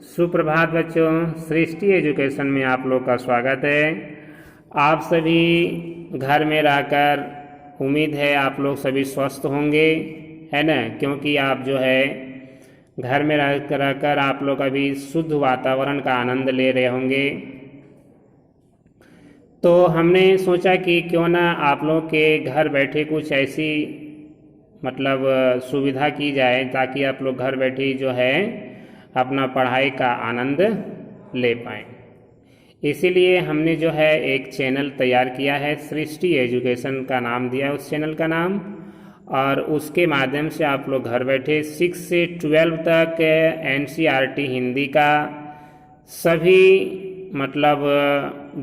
सुप्रभात बच्चों, सृष्टि एजुकेशन में आप लोग का स्वागत है। आप सभी घर में रहकर उम्मीद है आप लोग सभी स्वस्थ होंगे, है ना। क्योंकि आप जो है घर में रहकर आप लोग अभी शुद्ध वातावरण का आनंद ले रहे होंगे। तो हमने सोचा कि क्यों ना आप लोग के घर बैठे कुछ ऐसी सुविधा की जाए ताकि आप लोग घर बैठे जो है अपना पढ़ाई का आनंद ले पाएँ। इसीलिए हमने जो है एक चैनल तैयार किया है, सृष्टि एजुकेशन का नाम दिया है उस चैनल का नाम। और उसके माध्यम से आप लोग घर बैठे 6 से 12 तक NCERT हिंदी का सभी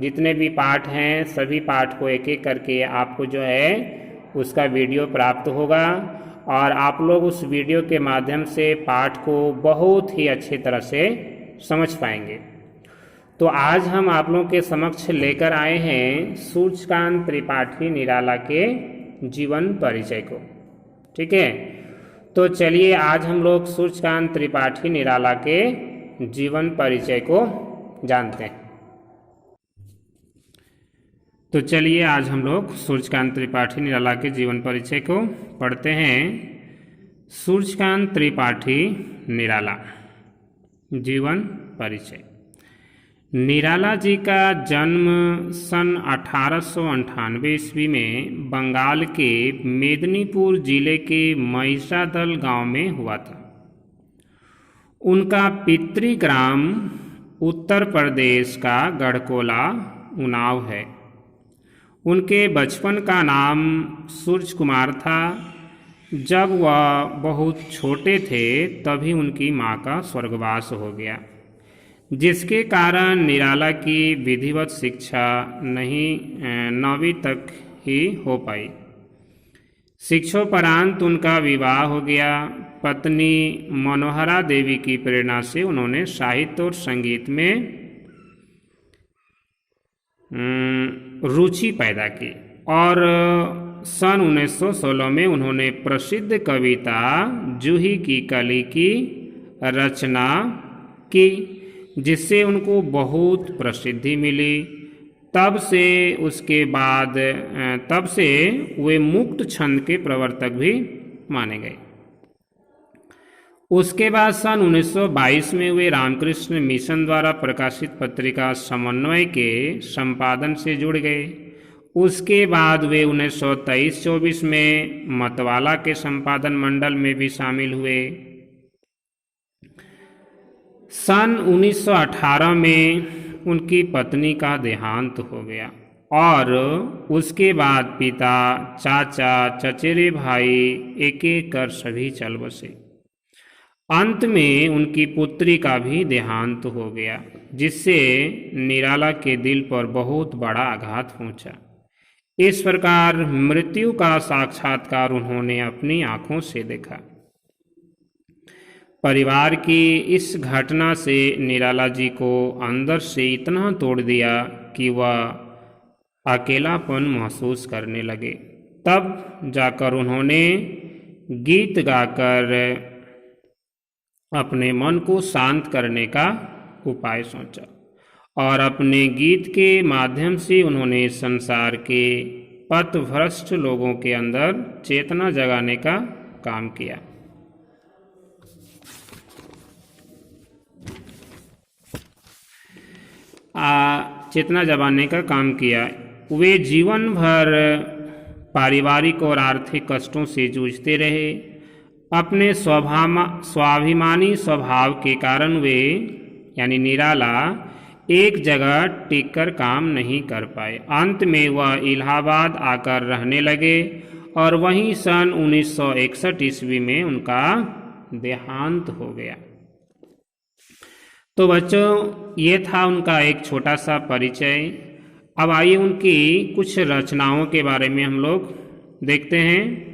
जितने भी पाठ हैं सभी पाठ को एक एक करके आपको जो है उसका वीडियो प्राप्त होगा और आप लोग उस वीडियो के माध्यम से पाठ को बहुत ही अच्छी तरह से समझ पाएंगे। तो आज हम आप लोगों के समक्ष लेकर आए हैं सूर्यकांत त्रिपाठी निराला के जीवन परिचय को। ठीक है, तो चलिए आज हम लोग सूर्यकांत त्रिपाठी निराला के जीवन परिचय को जानते हैं। तो चलिए आज हम लोग सूर्यकांत त्रिपाठी निराला के जीवन परिचय को पढ़ते हैं। सूर्यकांत त्रिपाठी निराला जीवन परिचय। निराला जी का जन्म सन 1898 ईस्वी में बंगाल के मेदिनीपुर जिले के महिषादल गांव में हुआ था। उनका पितृग्राम उत्तर प्रदेश का गढ़कोला उन्नाव है। उनके बचपन का नाम सूर्य कुमार था। जब वह बहुत छोटे थे तभी उनकी मां का स्वर्गवास हो गया, जिसके कारण निराला की विधिवत शिक्षा नहीं 9वीं तक ही हो पाई। शिक्षोपरांत उनका विवाह हो गया। पत्नी मनोहरा देवी की प्रेरणा से उन्होंने साहित्य और संगीत में रुचि पैदा की और सन 1916 में उन्होंने प्रसिद्ध कविता जूही की कली की रचना की, जिससे उनको बहुत प्रसिद्धि मिली। तब से वे मुक्त छंद के प्रवर्तक भी माने गए। उसके बाद सन 1922 में वे रामकृष्ण मिशन द्वारा प्रकाशित पत्रिका समन्वय के संपादन से जुड़ गए। उसके बाद वे 1923-24 में मतवाला के संपादन मंडल में भी शामिल हुए। सन 1918 में उनकी पत्नी का देहांत हो गया और उसके बाद पिता, चाचा, चचेरे भाई एक एक कर सभी चल बसे। अंत में उनकी पुत्री का भी देहांत हो गया, जिससे निराला के दिल पर बहुत बड़ा आघात पहुंचा। इस प्रकार मृत्यु का साक्षात्कार उन्होंने अपनी आंखों से देखा। परिवार की इस घटना से निराला जी को अंदर से इतना तोड़ दिया कि वह अकेलापन महसूस करने लगे। तब जाकर उन्होंने गीत गाकर अपने मन को शांत करने का उपाय सोचा और अपने गीत के माध्यम से उन्होंने संसार के पथभ्रष्ट लोगों के अंदर चेतना जगाने का काम किया। चेतना जगाने का काम किया। वे जीवन भर पारिवारिक और आर्थिक कष्टों से जूझते रहे। अपने स्वाभिमानी स्वभाव के कारण वे यानी निराला एक जगह टिककर काम नहीं कर पाए। अंत में वह इलाहाबाद आकर रहने लगे और वहीं सन 1961 ईस्वी में उनका देहांत हो गया। तो बच्चों, ये था उनका एक छोटा सा परिचय। अब आइए उनकी कुछ रचनाओं के बारे में हम लोग देखते हैं।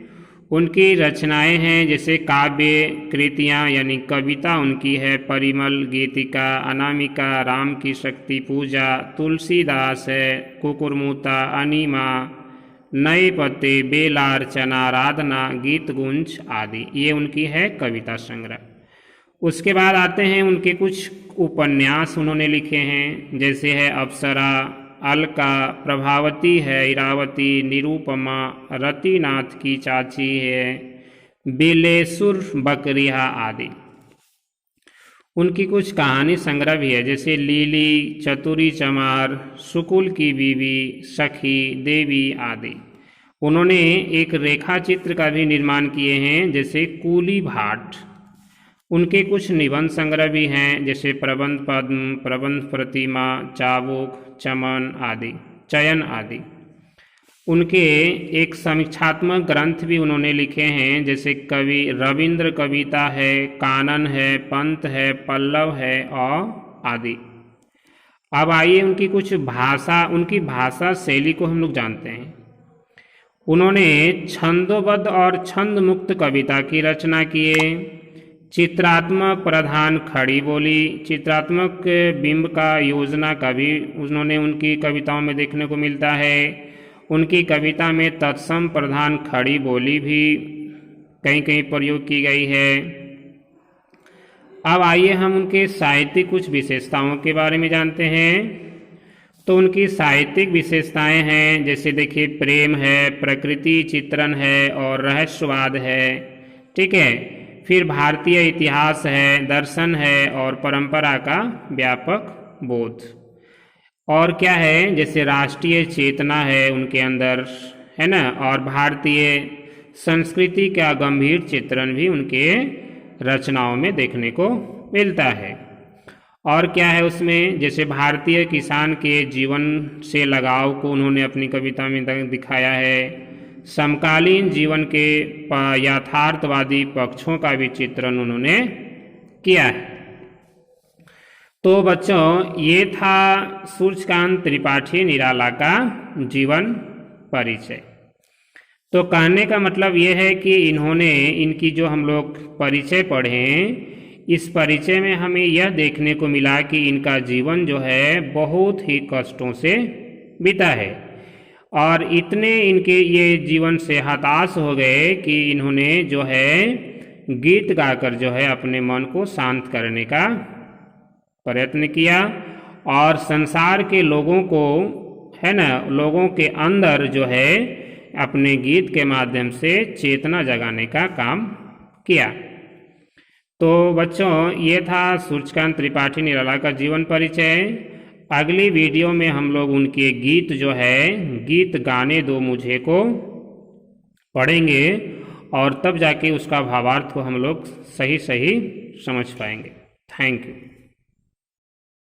उनकी रचनाएं हैं जैसे काव्य कृतियाँ यानी कविता उनकी है परिमल, गीतिका, अनामिका, राम की शक्ति पूजा, तुलसीदास है, कुकुरमुता, अनिमा, नए पत्ते, बेला अर्चना, आराधना, गीत गुंज आदि। ये उनकी है कविता संग्रह। उसके बाद आते हैं उनके कुछ उपन्यास उन्होंने लिखे हैं, जैसे है अप्सरा, अलका, प्रभावती है, इरावती, निरूपमा, रतिनाथ की चाची है, बिलेसुर, बकरिया आदि। उनकी कुछ कहानी संग्रह भी है, जैसे लीली, चतुरी चमार, सुकुल की बीवी, सखी, देवी आदि। उन्होंने एक रेखा चित्र का भी निर्माण किए हैं, जैसे कूली भाट। उनके कुछ निबंध संग्रह भी हैं, जैसे प्रबंध पद्म, प्रबंध प्रतिमा, चाबुक, चयन आदि। उनके एक समीक्षात्मक ग्रंथ भी उन्होंने लिखे हैं, जैसे कवि रविंद्र कविता है, कानन है, पंत है, पल्लव है और आदि। अब आइए उनकी भाषा शैली को हम लोग जानते हैं। उन्होंने छंदोबद्ध और छंद मुक्त कविता की रचना किए। चित्रात्मक प्रधान खड़ी बोली, चित्रात्मक बिंब का योजना का भी उन्होंने उनकी कविताओं में देखने को मिलता है। उनकी कविता में तत्सम प्रधान खड़ी बोली भी कहीं कहीं प्रयोग की गई है। अब आइए हम उनके साहित्यिक कुछ विशेषताओं के बारे में जानते हैं। तो उनकी साहित्यिक विशेषताएं हैं, जैसे देखिए प्रेम है, प्रकृति चित्रण है और रहस्यवाद है, ठीक है। फिर भारतीय इतिहास है, दर्शन है और परंपरा का व्यापक बोध। और क्या है, जैसे राष्ट्रीय चेतना है उनके अंदर, है ना, और भारतीय संस्कृति का गंभीर चित्रण भी उनके रचनाओं में देखने को मिलता है। और क्या है उसमें, जैसे भारतीय किसान के जीवन से लगाव को उन्होंने अपनी कविता में दिखाया है। समकालीन जीवन के यथार्थवादी पक्षों का भी चित्रण उन्होंने किया है। तो बच्चों, ये था सूर्यकांत त्रिपाठी निराला का जीवन परिचय। तो कहने का मतलब ये है कि इनकी जो हम लोग परिचय पढ़े, इस परिचय में हमें यह देखने को मिला कि इनका जीवन जो है बहुत ही कष्टों से बीता है और इतने इनके ये जीवन से हताश हो गए कि इन्होंने जो है गीत गाकर जो है अपने मन को शांत करने का प्रयत्न किया और संसार के लोगों को, है ना, लोगों के अंदर जो है अपने गीत के माध्यम से चेतना जगाने का काम किया। तो बच्चों, ये था सूर्यकांत त्रिपाठी निराला का जीवन परिचय। अगली वीडियो में हम लोग उनके गीत जो है गीत गाने दो मुझे को पढ़ेंगे और तब जाके उसका भावार्थ को हम लोग सही समझ पाएंगे। Thank you.